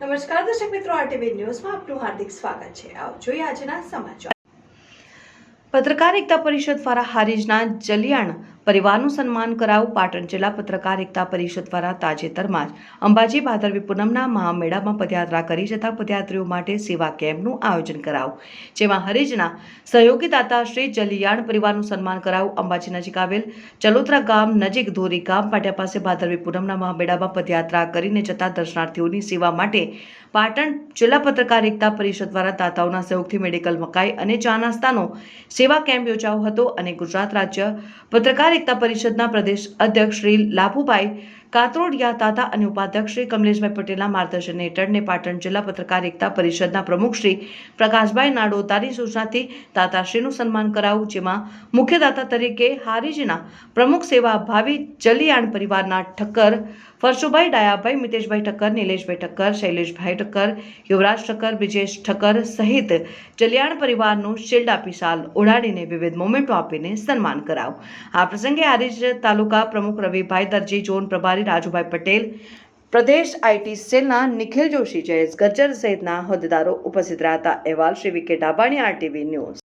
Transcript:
નમસ્કાર દર્શક મિત્રો, આરટીવી ન્યૂઝમાં આપનું હાર્દિક સ્વાગત છે। આવો જોઈએ આજના સમાચાર। પત્રકાર એકતા પરિષદ દ્વારા હારીજના જલિયાણ પરિવારનું સન્માન કરાયું। પાટણ જિલ્લા પત્રકાર એકતા પરિષદ દ્વારા તાજેતરમાં જ અંબાજી ભાદરવી પૂનમના મહામેળામાં પદયાત્રા કરી જતા પદયાત્રીઓ માટે સેવા કેમ્પનું આયોજન કરાયું, જેમાં હારીજના સહયોગી દાતા શ્રી જલિયાણ પરિવારનું સન્માન કરાયું। અંબાજી નજીક આવેલ ચલોત્રા ગામ નજીક ધોરી ગામ પાટિયા પાસે ભાદરવી પૂનમના મહામેળામાં પદયાત્રા કરીને જતા દર્શનાર્થીઓની સેવા માટે પાટણ જિલ્લા પત્રકાર એકતા પરિષદ દ્વારા દાતાઓના સહયોગથી મેડિકલ મકાઈ અને ચા નાસ્તાનો સેવા કેમ્પ યોજાયો હતો અને ગુજરાત રાજ્ય પત્રકાર એકતા પરિષદના પ્રદેશ અધ્યક્ષ શ્રી લાભુભાઈ કાતરોડિયા દાતા અને ઉપાધ્યક્ષ શ્રી કમલેશભાઈ પટેલના માર્ગદર્શન હેઠળ પાટણ જિલ્લા પત્રકાર એકતા પરિષદના પ્રમુખ શ્રી પ્રકાશભાઈ નાડોતાની સૂચનાથી દાતાશ્રીનું સન્માન કરાયું, જેમાં મુખ્ય દાતા તરીકે હારીજના પ્રમુખ સેવાભાવી જલિયાણ પરિવારના ઠક્કર ફરસુભાઈ ડાયાભાઈ, મિતેશભાઈ ઠક્કર, નિલેશભાઈ ઠક્કર, શૈલેષભાઈ ઠક્કર, યુવરાજ ઠક્કર, બ્રિજેશ ઠક્કર સહિત જલિયાણ પરિવારનું શિલ્ડ આપી શાલ ઓઢાડીને વિવિધ મોમેન્ટો આપીને સન્માન કરાયું। આ પ્રસંગે હારીજ તાલુકા પ્રમુખ રવિભાઈ દરજી, ઝોન પ્રભારી રાજુભાઈ પટેલ, પ્રદેશ આઈટી સેલના નિખિલ જોશી, જયેશ ગજ્જર સહિતના હોદ્દેદારો ઉપસ્થિત રહ્યા હતા। અહેવાલ શ્રી વી કે ડાબાણી, આરટીવી ન્યૂઝ।